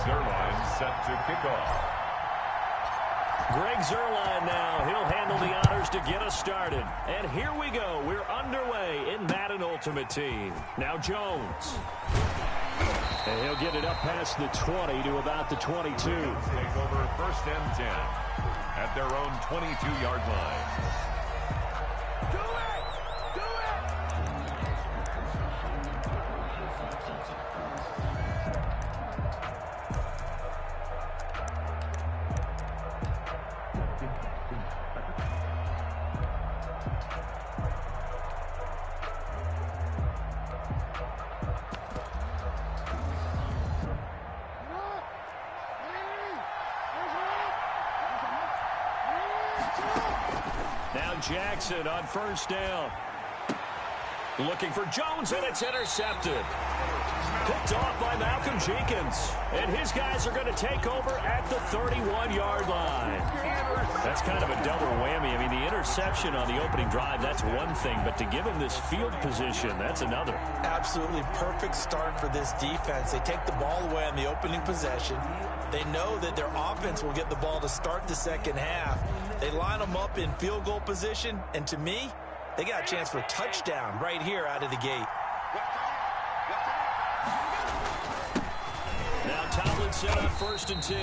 Zuerlein set to kick off. Greg Zuerlein now. He'll handle the honors to get us started. And here we go. We're underway in Madden Ultimate Team. Now Jones. And he'll get it up past the 20 to about the 22. Take over 1st and 10 at their own 22-yard line. Now Jackson on 1st down. Looking for Jones, and it's intercepted. Picked off by Malcolm Jenkins. And his guys are going to take over at the 31-yard line. That's kind of a double whammy. I mean, the interception on the opening drive, that's one thing. But to give him this field position, that's another. Absolutely perfect start for this defense. They take the ball away on the opening possession. They know that their offense will get the ball to start the second half. They line them up in field goal position, and to me, they got a chance for a touchdown right here out of the gate. Now Tomlinson on 1st and 10,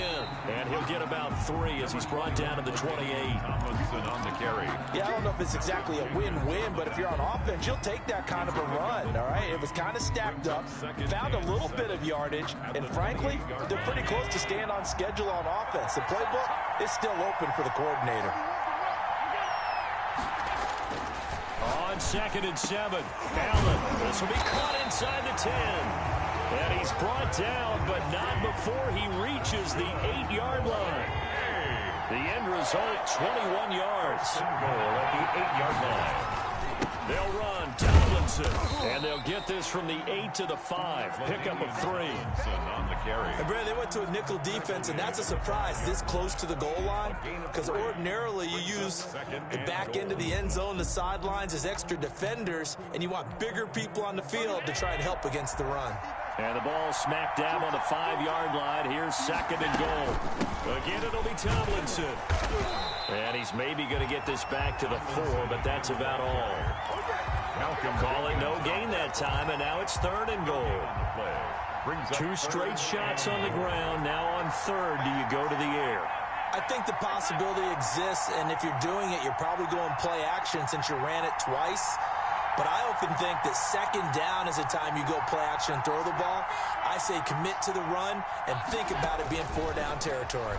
and he'll get about 3 as he's brought down to the 28. Tomlinson on the carry. Yeah, I don't know if it's exactly a win-win, but if you're on offense, you'll take that kind of a run, all right? It was kind of stacked up, found a little bit of yardage, and frankly, they're pretty close to staying on schedule on offense. The playbook is still open for the coordinator. On 2nd and 7, Allen. This will be caught inside the 10. And he's brought down, but not before he reaches the 8-yard line. The end result, 21 yards. Goal at the 8-yard line. They'll run Tomlinson, and they'll get this from the 8 to the 5. Pickup of 3. On the carry. And Brad, they went to a nickel defense, and that's a surprise this close to the goal line, because ordinarily you use the back end of the end zone, the sidelines as extra defenders, and you want bigger people on the field to try and help against the run. And the ball smack dab on the 5-yard line. Here's 2nd and goal. Again, it'll be Tomlinson. And he's maybe going to get this back to the 4, but that's about all. Call it no gain that time, and now it's 3rd and goal. 2 straight shots on the ground. Now on 3rd, do you go to the air? I think the possibility exists, and if you're doing it, you're probably going play action since you ran it twice. But I often think that 2nd down is a time you go play action and throw the ball. I say commit to the run and think about it being 4-down territory.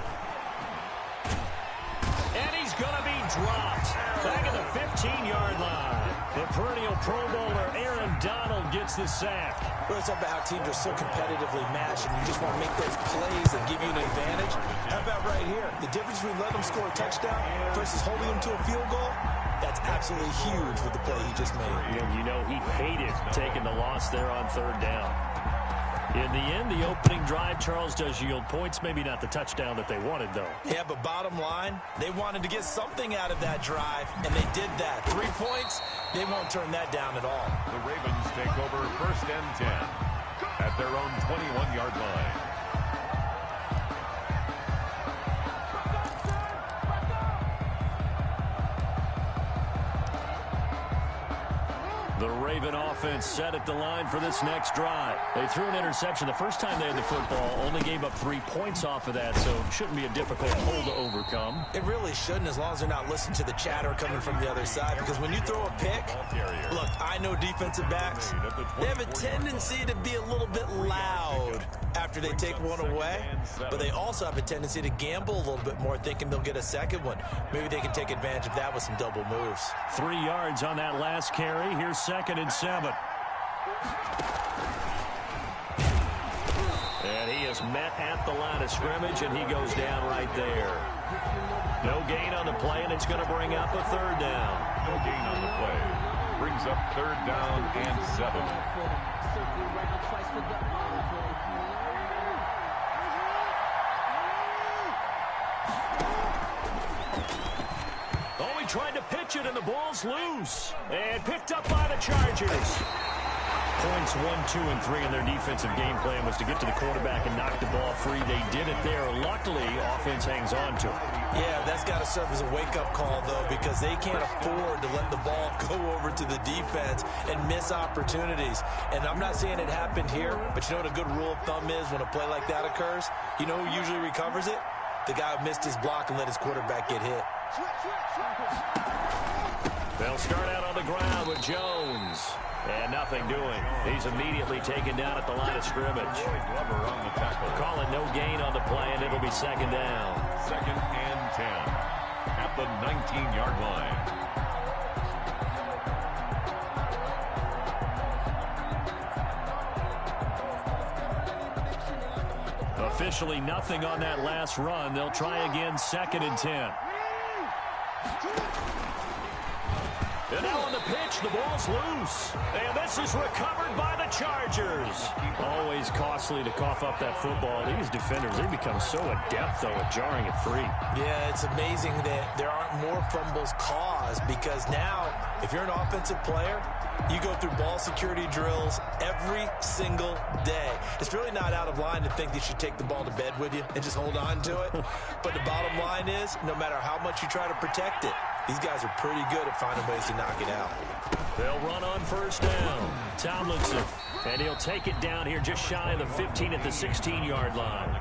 And he's going to be dropped back at the 15-yard line. The perennial Pro Bowler Aaron Donald gets the sack. Well, it's about how teams are so competitively matched, and you just want to make those plays that give you an advantage. How about right here? The difference between letting them score a touchdown versus holding them to a field goal, that's absolutely huge with the play he just made. And you know he hated taking the loss there on 3rd down. In the end, the opening drive, Charles, does yield points. Maybe not the touchdown that they wanted, though. Yeah, but bottom line, they wanted to get something out of that drive, and they did that. 3 points, they won't turn that down at all. The Ravens take over 1st and 10 at their own 21-yard line. The Raven offense set at the line for this next drive. They threw an interception the first time they had the football, only gave up 3 points off of that, so it shouldn't be a difficult hole to overcome. It really shouldn't, as long as they're not listening to the chatter coming from the other side, because when you throw a pick, look, I know defensive backs, they have a tendency to be a little bit loud after they take one away, but they also have a tendency to gamble a little bit more, thinking they'll get a second one. Maybe they can take advantage of that with some double moves. 3 yards on that last carry. Here's 2nd and 7. And he is met at the line of scrimmage, and he goes down right there. No gain on the play, and it's going to bring up a 3rd down. No gain on the play. Brings up 3rd down and 7. Tried to pitch it, and the ball's loose. And picked up by the Chargers. Points 1, 2, and 3 in their defensive game plan was to get to the quarterback and knock the ball free. They did it there. Luckily, offense hangs on to it. Yeah, that's got to serve as a wake-up call, though, because they can't afford to let the ball go over to the defense and miss opportunities. And I'm not saying it happened here, but you know what a good rule of thumb is when a play like that occurs? You know who usually recovers it? The guy who missed his block and let his quarterback get hit. They'll start out on the ground with Jones. And nothing doing. He's immediately taken down at the line of scrimmage. Calling no gain on the play, and it'll be second down. 2nd and 10 at the 19-yard line. Officially nothing on that last run. They'll try again, 2nd and 10. And now on the pitch, the ball's loose. And this is recovered by the Chargers. Always costly to cough up that football. These defenders, they become so adept, though, at jarring it free. Yeah, it's amazing that there aren't more fumbles caused because now, if you're an offensive player, you go through ball security drills every single day. It's really not out of line to think you should take the ball to bed with you and just hold on to it. But the bottom line is, no matter how much you try to protect it, these guys are pretty good at finding ways to knock it out. They'll run on first down. Tomlinson. And he'll take it down here just shy of the 15 at the 16-yard line.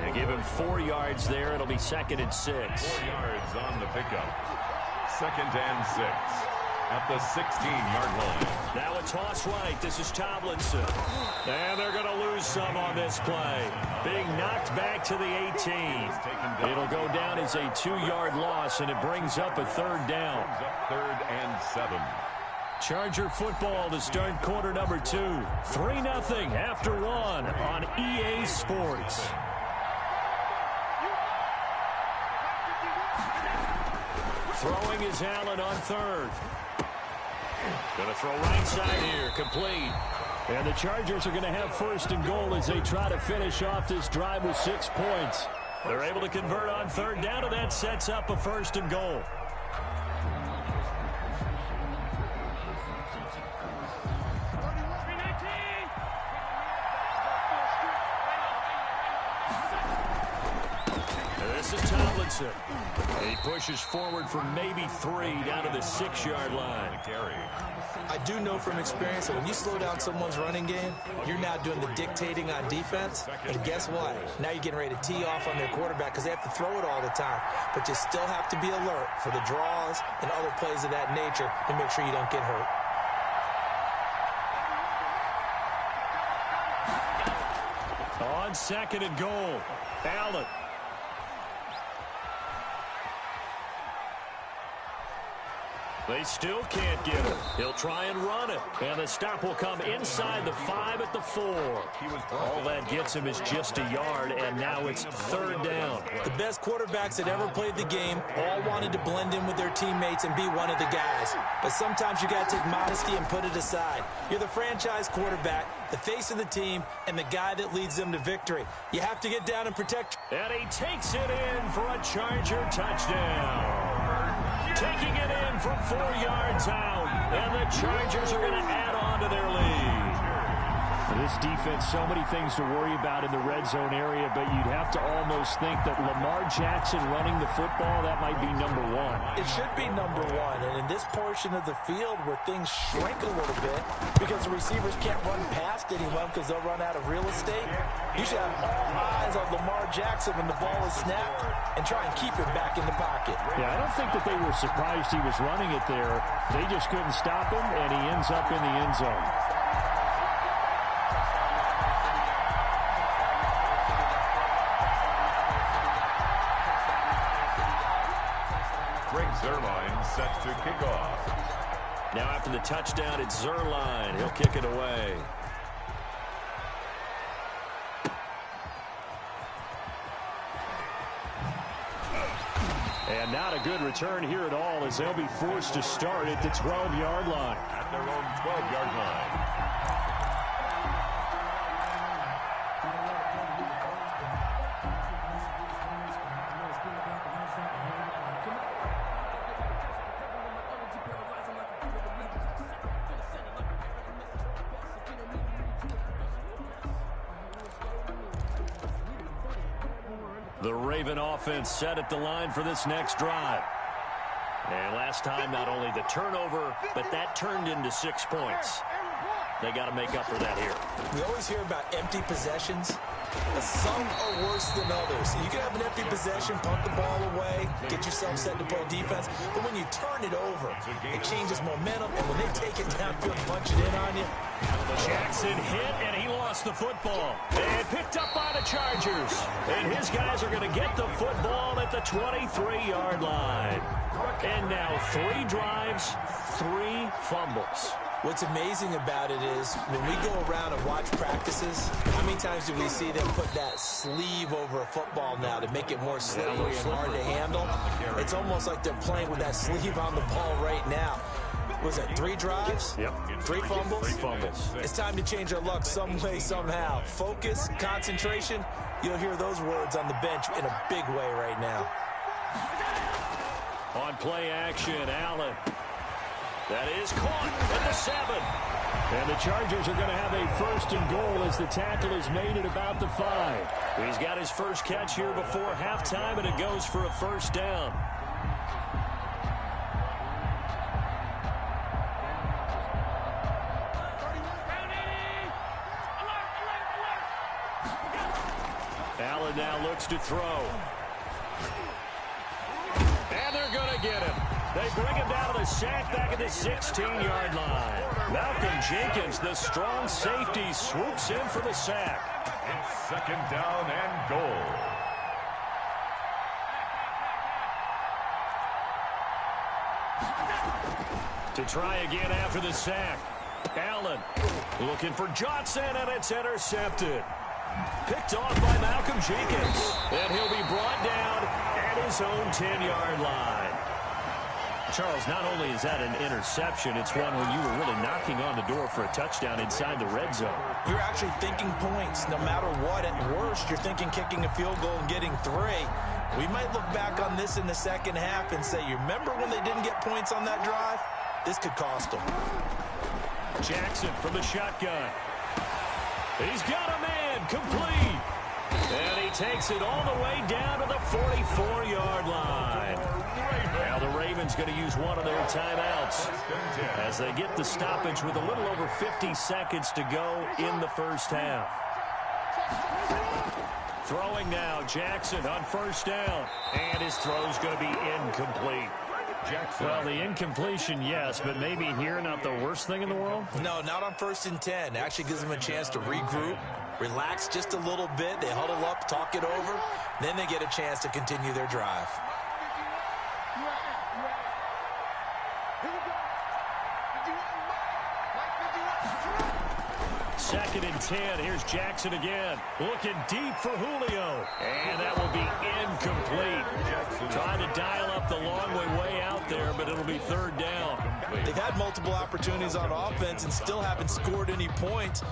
And give him 4 yards there. It'll be 2nd and 6. 4 yards on the pickup. 2nd and 6 at the 16-yard line. Now a toss right. This is Tomlinson. And they're going to lose some on this play. Being knocked back to the 18. It'll go down as a 2-yard loss, and it brings up a 3rd down. 3rd and 7. Charger football to start quarter number 2. 3-0 after 1 on EA Sports. Throwing is Allen on 3rd. Going to throw right side here, complete. And the Chargers are going to have 1st and goal as they try to finish off this drive with 6 points. They're able to convert on 3rd down, and that sets up a 1st and goal. This is Tomlinson. He pushes forward for maybe 3 down to the 6-yard line. I do know from experience that when you slow down someone's running game, you're now doing the dictating on defense. And guess what? Now you're getting ready to tee off on their quarterback because they have to throw it all the time. But you still have to be alert for the draws and other plays of that nature to make sure you don't get hurt. On 2nd and goal, Allen. They still can't get it. He'll try and run it. And the stop will come inside the 5 at the 4. All that gets him is just a yard, and now it's 3rd down. The best quarterbacks that ever played the game all wanted to blend in with their teammates and be one of the guys. But sometimes you got to take modesty and put it aside. You're the franchise quarterback, the face of the team, and the guy that leads them to victory. You have to get down and protect. And he takes it in for a Charger touchdown. Taking it in from 4 yards out. And the Chargers are going to add on to their lead. This defense, so many things to worry about in the red zone area, but you'd have to almost think that Lamar Jackson running the football, that might be number 1. It should be number 1. And in this portion of the field where things shrink a little bit because the receivers can't run past anyone because they'll run out of real estate, you should have all eyes on Lamar Jackson when the ball is snapped and try and keep him back in the pocket. Yeah, I don't think that they were surprised he was running it there. They just couldn't stop him, and he ends up in the end zone. Greg Zuerlein set to kick off. Now after the touchdown, it's Zuerlein. He'll kick it away. And not a good return here at all as they'll be forced to start at the 12-yard line. At their own 12-yard line. The Raven offense set at the line for this next drive. And last time, not only the turnover, but that turned into 6 points. They got to make up for that here. We always hear about empty possessions, but some are worse than others. You can have an empty possession, punt the ball away, get yourself set to play defense, but when you turn it over, it changes momentum, and when they take it downfield and punch it in on you. Jackson hit, and he lost the football. And picked up by the Chargers. And his guys are going to get the football at the 23-yard line. And now 3 drives, 3 fumbles. What's amazing about it is when we go around and watch practices, how many times do we see them put that sleeve over a football now to make it more slippery and hard to handle? It's almost like they're playing with that sleeve on the ball right now. Was that 3 drives? Yep. 3 fumbles? 3 fumbles. It's time to change our luck some way, somehow. Focus, concentration, you'll hear those words on the bench in a big way right now. On play action, Allen. That is caught at the 7. And the Chargers are going to have a 1st and goal as the tackle is made at about the 5. He's got his first catch here before halftime, and it goes for a 1st down. Allen now looks to throw. And they're going to get him. They bring him down to the sack back at the 16-yard line. Malcolm Jenkins, the strong safety, swoops in for the sack. It's 2nd down and goal. To try again after the sack. Allen looking for Johnson, and it's intercepted. Picked off by Malcolm Jenkins. And he'll be brought down at his own 10-yard line. Charles, not only is that an interception, it's one where you were really knocking on the door for a touchdown inside the red zone. You're actually thinking points no matter what. At worst, you're thinking kicking a field goal and getting 3. We might look back on this in the second half and say, you remember when they didn't get points on that drive? This could cost them. Jackson from the shotgun. He's got a man, complete. And he takes it all the way down to the 44-yard line. Now the Ravens going to use one of their timeouts as they get the stoppage with a little over 50 seconds to go in the first half. Throwing now, Jackson on 1st down. And his throw's going to be incomplete. Jackson. Well, the incompletion, yes, but maybe here not the worst thing in the world? No, not on 1st and 10. Actually gives them a chance to regroup, relax just a little bit. They huddle up, talk it over. Then they get a chance to continue their drive. Second and 10. Here's Jackson again. Looking deep for Julio. And that will be incomplete. Trying to dial up the long way out there, but it'll be 3rd down. They've had multiple opportunities on offense and still haven't scored any points.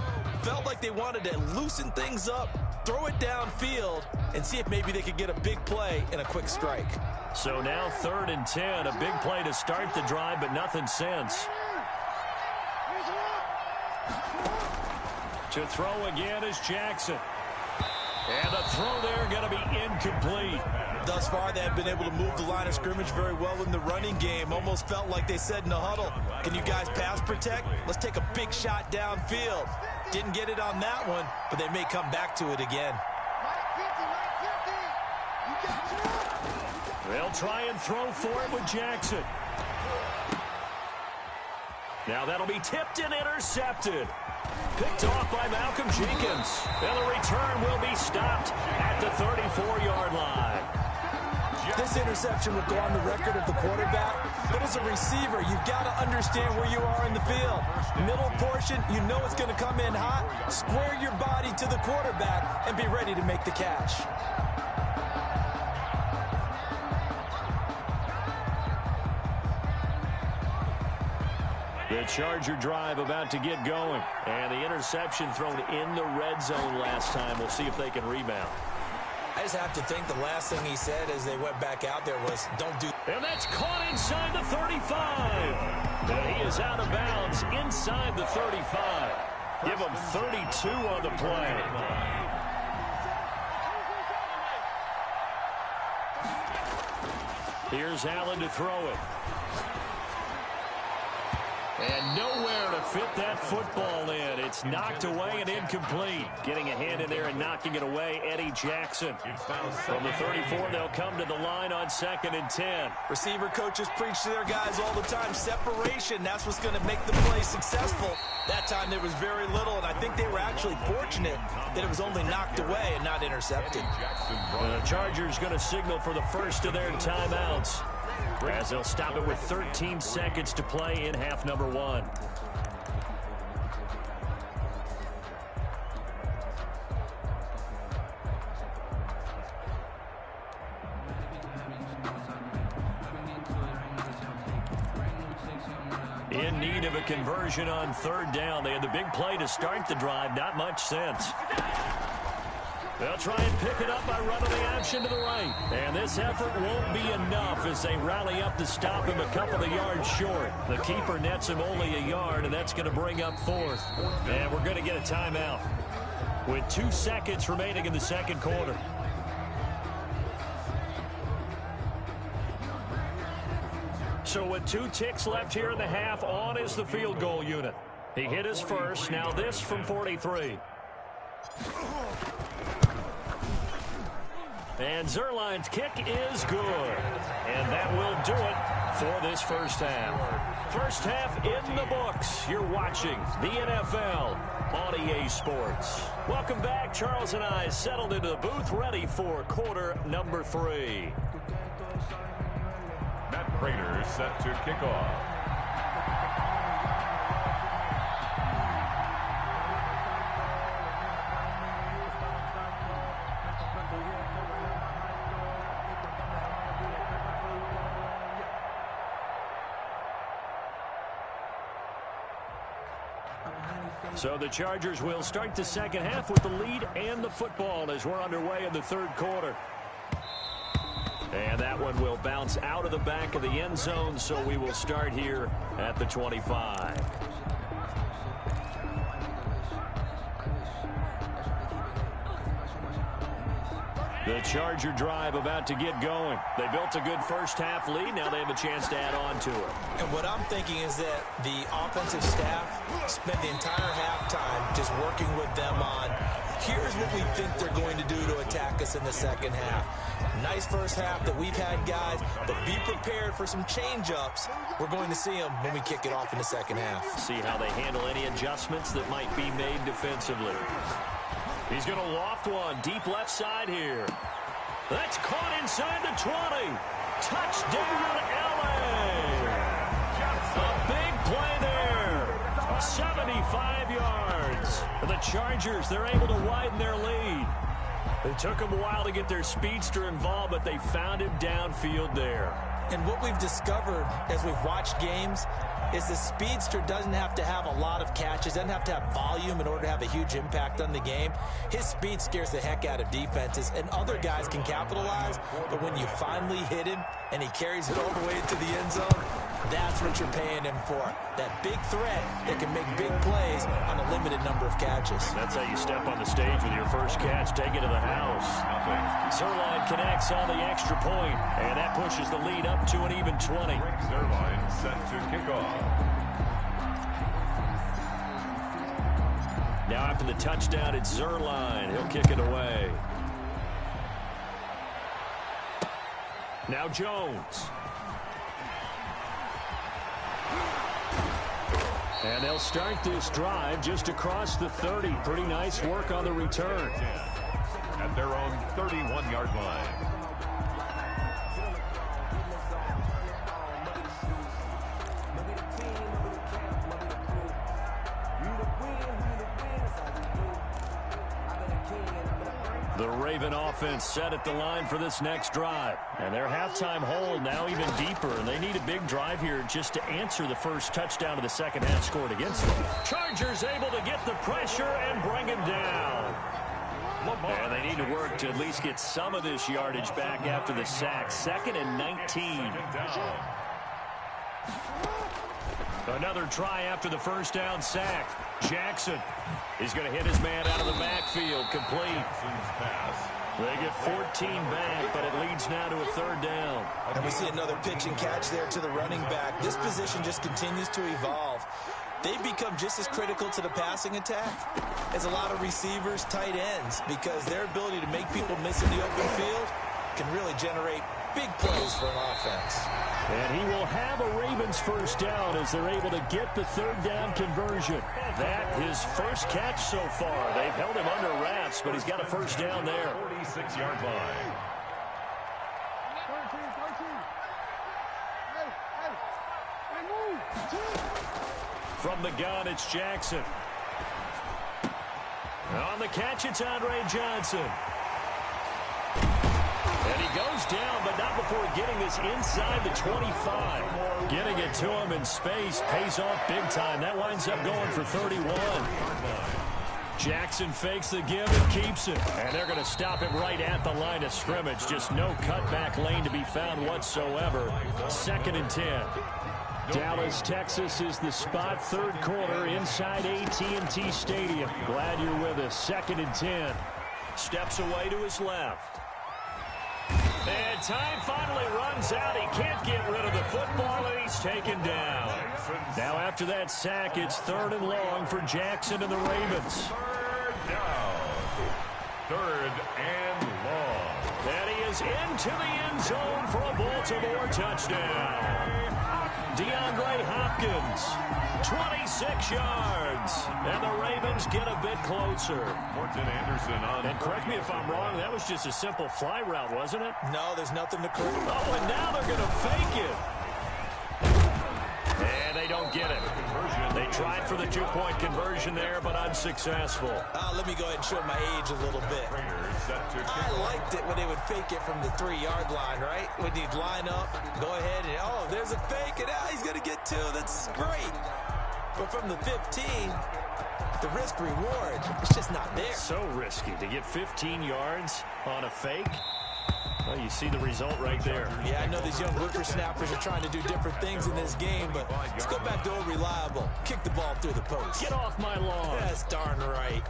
Felt like they wanted to loosen things up, throw it downfield, and see if maybe they could get a big play and a quick strike. So now 3rd and 10. A big play to start the drive, but nothing since. To throw again is Jackson. And the throw there going to be incomplete. Thus far, they have been able to move the line of scrimmage very well in the running game. Almost felt like they said in the huddle, can you guys pass protect? Let's take a big shot downfield. Didn't get it on that one, but they may come back to it again. They'll try and throw for it with Jackson. Now that'll be tipped and intercepted. Picked off by Malcolm Jenkins. And the return will be stopped at the 34-yard line. This interception will go on the record of the quarterback, but as a receiver, you've got to understand where you are in the field. Middle portion, you know it's going to come in hot. Square your body to the quarterback and be ready to make the catch. The Charger drive about to get going. And the interception thrown in the red zone last time. We'll see if they can rebound. I just have to think the last thing he said as they went back out there was, don't do... And that's caught inside the 35. And he is out of bounds inside the 35. Give him 32 on the play. Here's Allen to throw it. And nowhere to fit that football in. It's knocked away and incomplete. Getting a hand in there and knocking it away, Eddie Jackson. From the 34, they'll come to the line on 2nd and 10. Receiver coaches preach to their guys all the time. Separation, that's what's going to make the play successful. That time there was very little, and I think they were actually fortunate that it was only knocked away and not intercepted. The Chargers going to signal for the first of their timeouts, as they'll stop it with 13 seconds to play in half number 1. In need of a conversion on 3rd down. They had the big play to start the drive. Not much sense. They'll try and pick it up by running the option to the right. And this effort won't be enough as they rally up to stop him a couple of yards short. The keeper nets him only a yard, and that's going to bring up 4th. And we're going to get a timeout with 2 seconds remaining in the second quarter. So with 2 ticks left here in the half, on is the field goal unit. He hit his first. Now this from 43. And Zuerlein's kick is good. And that will do it for this first half. First half in the books. You're watching the NFL on EA Sports. Welcome back. Charles and I settled into the booth, ready for quarter number 3. Matt Prater set to kick off. So the Chargers will start the second half with the lead and the football as we're underway in the third quarter. And that one will bounce out of the back of the end zone, so we will start here at the 25. The Charger drive about to get going. They built a good first half lead. Now they have a chance to add on to it. And what I'm thinking is that the offensive staff spent the entire halftime just working with them on, here's what we think they're going to do to attack us in the second half. Nice first half that we've had, guys, but be prepared for some change-ups. We're going to see them when we kick it off in the second half. See how they handle any adjustments that might be made defensively. He's going to loft one deep left side here. That's caught inside the 20. Touchdown, LA. A big play there. 75 yards. The Chargers, they're able to widen their lead. It took them a while to get their speedster involved, but they found him downfield there. And what we've discovered as we've watched games is the speedster doesn't have to have a lot of catches, doesn't have to have volume in order to have a huge impact on the game. His speed scares the heck out of defenses, and other guys can capitalize, but when you finally hit him and he carries it all the way into the end zone, that's what you're paying him for. That big threat that can make big plays on a limited number of catches. That's how you step on the stage with your first catch, take it to the house. Zuerlein connects on the extra point, and that pushes the lead up to an even 20. Zuerlein set to kick off. Now after the touchdown, it's Zuerlein. He'll kick it away. Now Jones. And they'll start this drive just across the 30. Pretty nice work on the return. At their own 31-yard line. The Raven offense set at the line for this next drive. And their halftime hold now even deeper. And they need a big drive here just to answer the first touchdown of the second half scored against them. Chargers able to get the pressure and bring him down. And they need to work to at least get some of this yardage back after the sack. 2nd and 19. Another try after the first down sack. Jackson is going to hit his man out of the backfield. Complete. Pass They get 14 back, but it leads now to a third down. And we see another pitch and catch there to the running back. This position just continues to evolve. They become just as critical to the passing attack as a lot of receivers, tight ends, because their ability to make people miss in the open field can really generate big plays for an offense. And he will have a Ravens first down as they're able to get the third down conversion. That his first catch so far. They've held him under wraps, but he's got a first down there. 46-yard line. From the gun, it's Jackson. On the catch, it's Andre Johnson. And he goes down, but not before getting this inside the 25. Getting it to him in space pays off big time. That winds up going for 31. Jackson fakes the give and keeps it. And they're going to stop him right at the line of scrimmage. Just no cutback lane to be found whatsoever. 2nd and 10. Dallas, Texas is the spot. Third quarter inside AT&T Stadium. Glad you're with us. 2nd and 10. Steps away to his left. And time finally runs out. He can't get rid of the football, and he's taken down. Now after that sack, it's 3rd and long for Jackson and the Ravens. 3rd down. 3rd and long. And he is into the end zone for a Baltimore touchdown. DeAndre Hopkins, 26 yards. And the Ravens get a bit closer. Morton Anderson on. And correct me if I'm wrong, that was just a simple fly route, wasn't it? No, there's nothing to correct. Oh, and now they're going to fake it. And they don't get it. They tried for the 2-point conversion there, but unsuccessful. Let me go ahead and show my age a little bit. I liked it when they would fake it from the 3-yard line, right? When you'd line up, go ahead and, oh, there's a fake, and he's going to get 2. That's great. But from the 15, the risk-reward, it's just not there. So risky to get 15 yards on a fake. Well, you see the result right there. Yeah, I know these young whippersnappers are trying to do different things in this game, but let's go back to old reliable. Kick the ball through the post. Get off my lawn. That's darn right.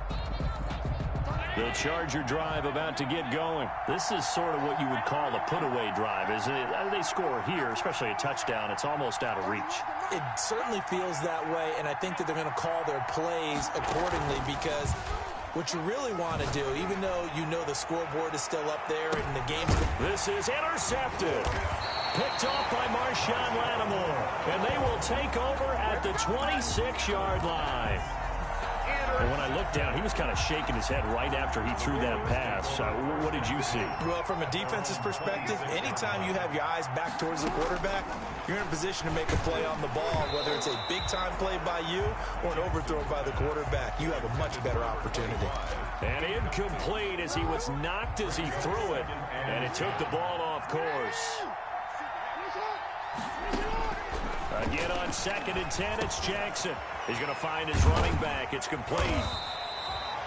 The Charger drive about to get going. This is sort of what you would call a put-away drive, isn't it? They score here, especially a touchdown. It's almost out of reach. It certainly feels that way, and I think that they're going to call their plays accordingly because what you really want to do, even though you know the scoreboard is still up there and the game's... This is intercepted. Picked off by Marshawn Lattimore. And they will take over at the 26-yard line. And when I looked down, he was kind of shaking his head right after he threw that pass. What did you see? Well, from a defense's perspective, anytime you have your eyes back towards the quarterback, you're in a position to make a play on the ball, whether it's a big-time play by you or an overthrow by the quarterback. You have a much better opportunity. And incomplete as he was knocked as he threw it, and it took the ball off course. Again on 2nd and 10, it's Jackson. He's going to find his running back. It's complete.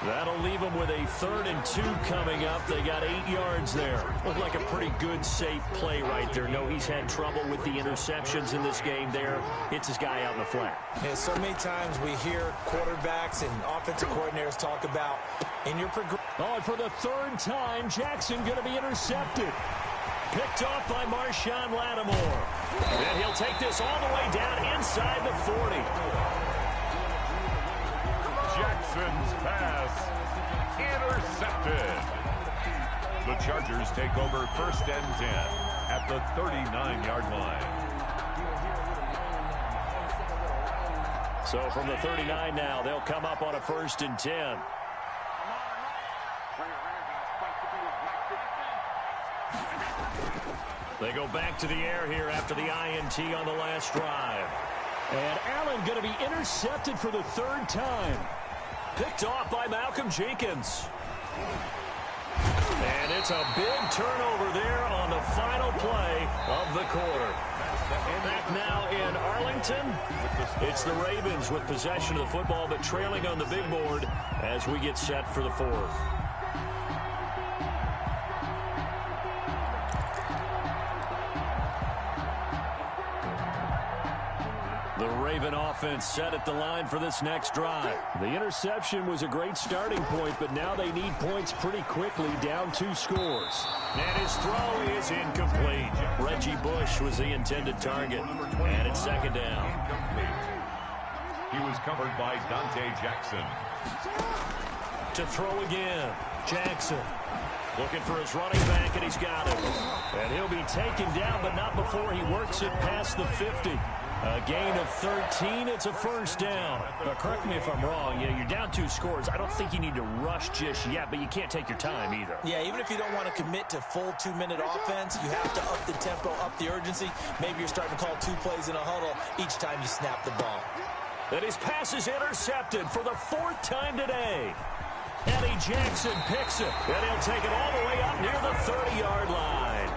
That'll leave him with a 3rd and 2 coming up. They got 8 yards there. Looked like a pretty good, safe play right there. No, he's had trouble with the interceptions in this game there. Hits his guy out in the flat. Yeah, so many times we hear quarterbacks and offensive coordinators talk about in your progression. Oh, and for the 3rd time, Jackson going to be intercepted. Picked off by Marshawn Lattimore. And he'll take this all the way down inside the 40. Jackson's pass intercepted. The Chargers take over 1st and 10 at the 39-yard line. So from the 39 now, they'll come up on a 1st and 10. They go back to the air here after the INT on the last drive. And Allen going to be intercepted for the 3rd time. Picked off by Malcolm Jenkins. And it's a big turnover there on the final play of the quarter. Back now in Arlington, it's the Ravens with possession of the football, but trailing on the big board as we get set for the 4th. The Raven offense set at the line for this next drive. The interception was a great starting point, but now they need points pretty quickly, down 2 scores. And his throw is incomplete. Reggie Bush was the intended target. And it's second down. He was covered by Dante Jackson. To throw again. Jackson looking for his running back, and he's got it. And he'll be taken down, but not before he works it past the 50. A gain of 13. It's a first down. But correct me if I'm wrong. You know, you're down 2 scores. I don't think you need to rush just yet, but you can't take your time either. Yeah, even if you don't want to commit to full 2-minute offense, you have to up the tempo, up the urgency. Maybe you're starting to call 2 plays in a huddle each time you snap the ball. And his pass is intercepted for the 4th time today. Eddie Jackson picks it, and he'll take it all the way up near the 30-yard line.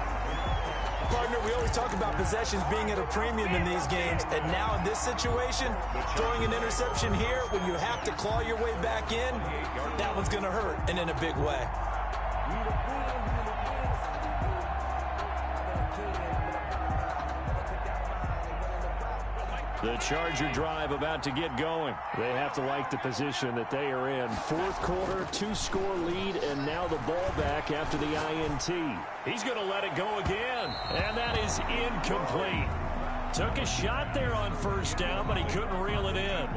Partner, we always talk about possessions being at a premium in these games, and now in this situation, throwing an interception here when you have to claw your way back in, that one's going to hurt, and in a big way. The Charger drive about to get going. They have to like the position that they are in. 4th quarter, 2-score lead, and now the ball back after the INT. He's going to let it go again, and that is incomplete. Took a shot there on first down, but he couldn't reel it in.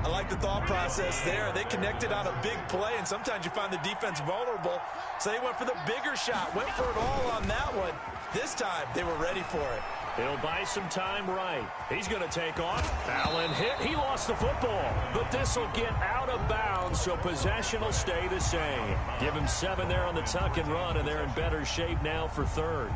I like the thought process there. They connected on a big play, and sometimes you find the defense vulnerable. So they went for the bigger shot, went for it all on that one. This time, they were ready for it. He'll buy some time right. He's going to take off. Allen hit. He lost the football. But this will get out of bounds, so possession will stay the same. Give him 7 there on the tuck and run, and they're in better shape now for 3rd.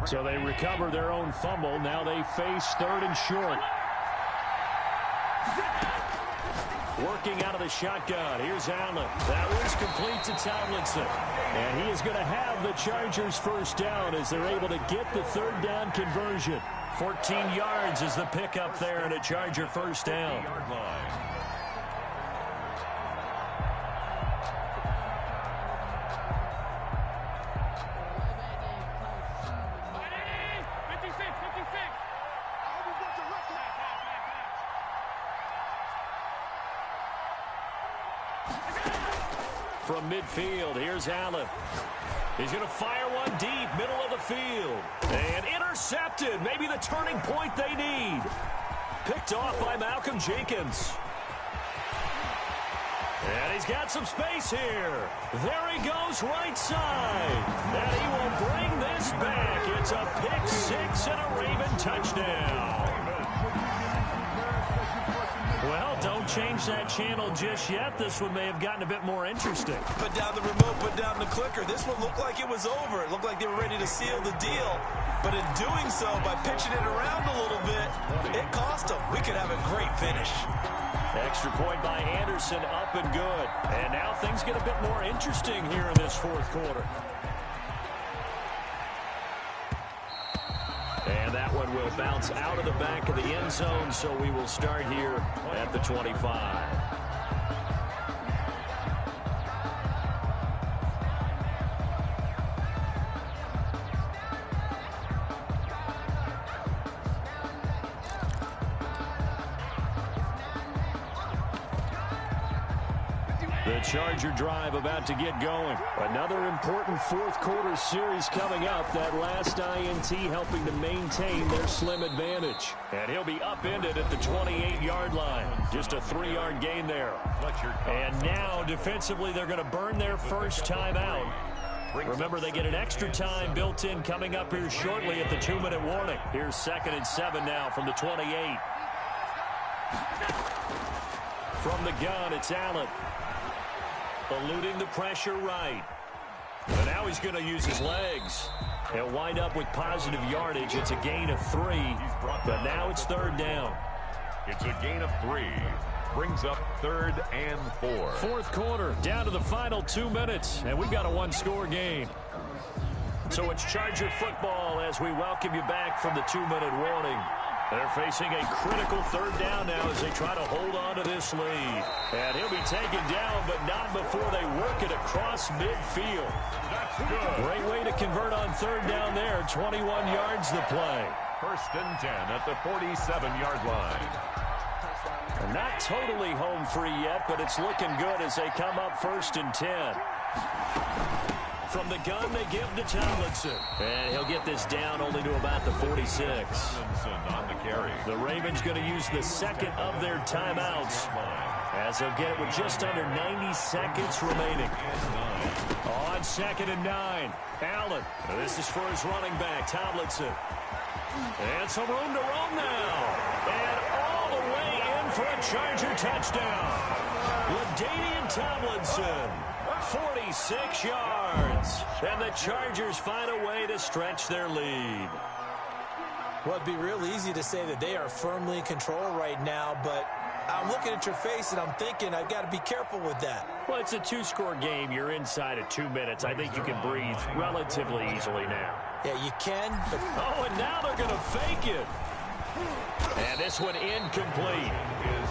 So they recover their own fumble. Now they face 3rd and short. Working out of the shotgun. Here's Allen. That one's complete to Tomlinson. And he is going to have the Chargers first down as they're able to get the 3rd down conversion. 14 yards is the pickup there and a Charger first down. From midfield, here's Allen. He's going to fire one deep, middle of the field. And intercepted. Maybe the turning point they need. Picked off by Malcolm Jenkins. And he's got some space here. There he goes right side. And he will bring this back. It's a pick 6 and a Raven touchdown. Well, don't change that channel just yet. This one may have gotten a bit more interesting. Put down the remote, put down the clicker. This one looked like it was over. It looked like they were ready to seal the deal. But in doing so, by pitching it around a little bit, it cost them. We could have a great finish. Extra point by Anderson, up and good. And now things get a bit more interesting here in this 4th quarter. And that one will bounce out of the back of the end zone, so we will start here at the 25. The Charger drive about to get going. Another important 4th quarter series coming up. That last INT helping to maintain their slim advantage. And he'll be upended at the 28-yard line. Just a 3-yard gain there. And now defensively they're going to burn their first time out. Remember, they get an extra time built in coming up here shortly at the 2-minute warning. Here's 2nd and 7 now from the 28. From the gun, it's Allen. Eluding the pressure right. And now he's going to use his legs. He'll wind up with positive yardage. It's a gain of 3. But now it's 3rd down. It's a gain of 3. Brings up 3rd and 4. 4th quarter, down to the final 2 minutes. And we've got a 1-score game. So it's Charger football as we welcome you back from the 2-minute warning. They're facing a critical third down now as they try to hold on to this lead. And he'll be taken down, but not before they work it across midfield. That's good. Great way to convert on third down there. 21 yards the play. First and 10 at the 47-yard line. They're not totally home free yet, but it's looking good as they come up first and 10. From the gun, they give to Tomlinson. And he'll get this down only to about the 46. Tomlinson on the carry. The Ravens going to use the second of their timeouts as they'll get it with just under 90 seconds remaining. On second and 9, Allen. This is for his running back, Tomlinson. And some room to roam now. And all the way in for a Charger touchdown. LaDainian Tomlinson, 46 yards. And the Chargers find a way to stretch their lead. Well, it'd be real easy to say that they are firmly in control right now, but I'm looking at your face and I'm thinking I've got to be careful with that. Well, it's a two-score game. You're inside of 2 minutes. I think you can breathe relatively easily now. Yeah, you can, but... Oh, and now they're going to fake it. And this one incomplete.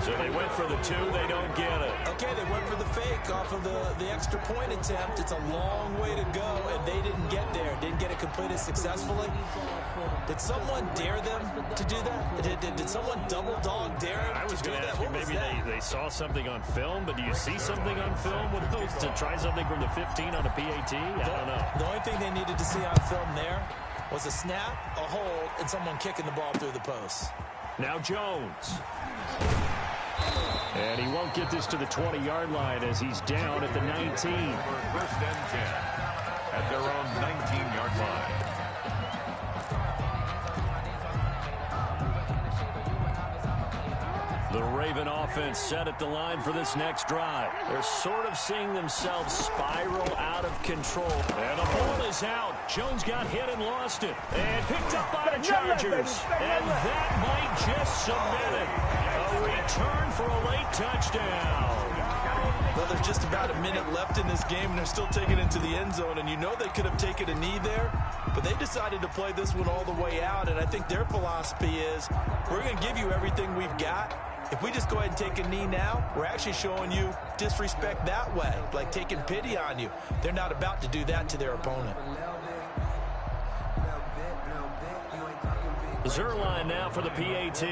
So they went for the 2. They don't get it. Okay, they went for the fake off of the extra point attempt. It's a long way to go, and they didn't get there. Didn't get it completed successfully. Did someone dare them to do that? Did someone double-dog dare them I was to do going to that? ask you, What was maybe that? they saw something on film, but do you see something on film with those to try something from the 15 on a PAT? I don't know. The only thing they needed to see on film there was a snap, a hold, and someone kicking the ball through the post. Now Jones. And he won't get this to the 20-yard line as he's down at the 19. First and 10 at their own 19-yard line. The Raven offense set at the line for this next drive. They're sort of seeing themselves spiral out of control. And the ball is out. Jones got hit and lost it. And picked up by the Chargers. And that might just submit it. A return for a late touchdown. Well, there's just about a minute left in this game, and they're still taking it to the end zone. And you know they could have taken a knee there, but they decided to play this one all the way out. And I think their philosophy is, we're going to give you everything we've got. If we just go ahead and take a knee now, we're actually showing you disrespect that way, like taking pity on you. They're not about to do that to their opponent. Zerline now for the PAT.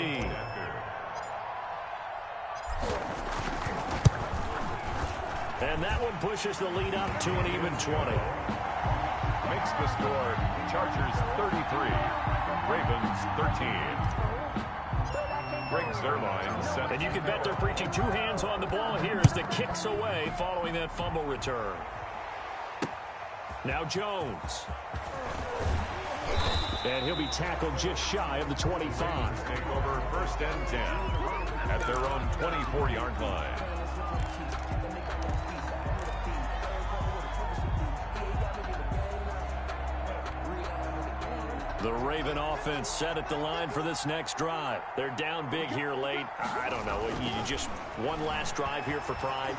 And that one pushes the lead up to an even 20. Makes the score Chargers 33, Ravens 13. Greg Zerline set. And you can bet they're preaching 2 hands on the ball here as the kick's away following that fumble return. Now Jones. And he'll be tackled just shy of the 25. Take over first and 10 at their own 24-yard line. The Raven offense set at the line for this next drive. They're down big here late. I don't know. You just one last drive here for pride?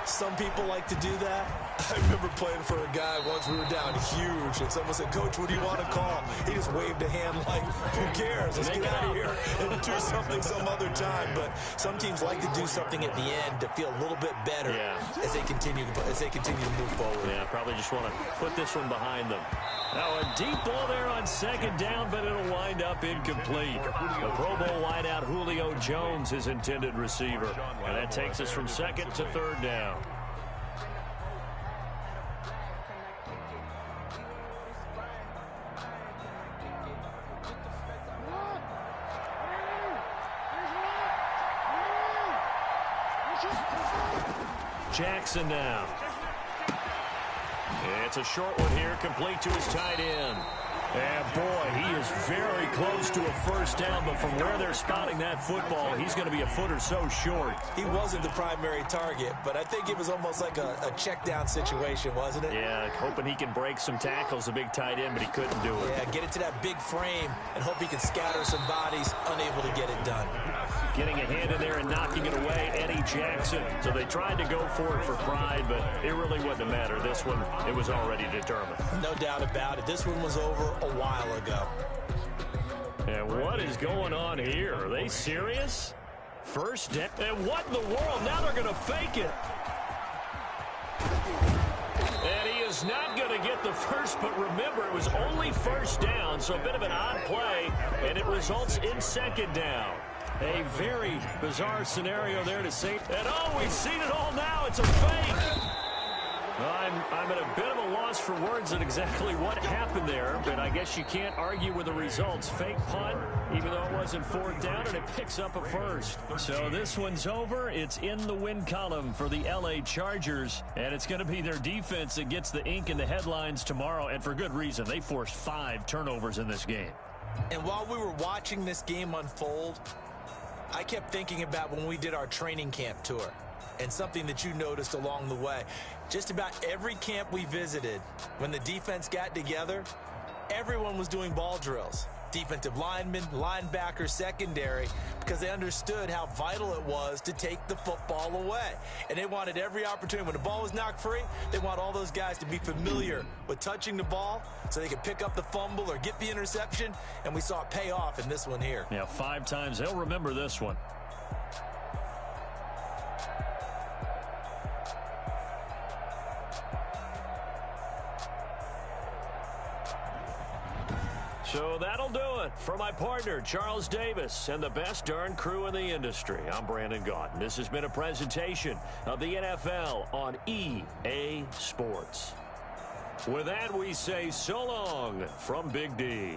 Some people like to do that. I remember playing for a guy once. We were down huge, and someone said, "Coach, what do you want to call?" He just waved a hand like, "Who cares? Let's get out of here and do something some other time." But some teams like to do something at the end to feel a little bit better as they continue to move forward. Yeah, probably just want to put this one behind them. Now a deep ball there on second down, but it'll wind up incomplete. The Pro Bowl wideout Julio Jones, his intended receiver. And that takes us from second to third down. Jackson now. It's a short one here, complete to his tight end. And boy, he is very close to a first down, but from where they're spotting that football, he's going to be a foot or so short. He wasn't the primary target, but I think it was almost like a check down situation, wasn't it? Yeah, hoping he can break some tackles, a big tight end, but he couldn't do it. Yeah, get it to that big frame and hope he can scatter some bodies, unable to get it done. Getting a hand in there and knocking it away, Eddie Jackson. So they tried to go for it for pride, but it really wouldn't have mattered. This one, it was already determined. No doubt about it. This one was over a while ago. And what is going on here? Are they serious? First down. And what in the world? Now they're going to fake it. And he is not going to get the first, but remember, it was only first down, so a bit of an odd play, and it results in second down. A very bizarre scenario there to say. And oh, we've seen it all now. It's a fake. I'm at a bit of a loss for words at exactly what happened there, but I guess you can't argue with the results. Fake punt, even though it wasn't fourth down, and it picks up a first. So this one's over. It's in the win column for the L.A. Chargers, and it's going to be their defense that gets the ink in the headlines tomorrow, and for good reason. They forced 5 turnovers in this game. And while we were watching this game unfold, I kept thinking about when we did our training camp tour. And something that you noticed along the way. Just about every camp we visited, when the defense got together, everyone was doing ball drills. Defensive linemen, linebackers, secondary, because they understood how vital it was to take the football away. And they wanted every opportunity. When the ball was knocked free, they want all those guys to be familiar with touching the ball so they could pick up the fumble or get the interception. And we saw it pay off in this one here. Yeah, 5 times. They'll remember this one. So that'll do it for my partner, Charles Davis, and the best darn crew in the industry. I'm Brandon Gaudin. This has been a presentation of the NFL on EA Sports. With that, we say so long from Big D.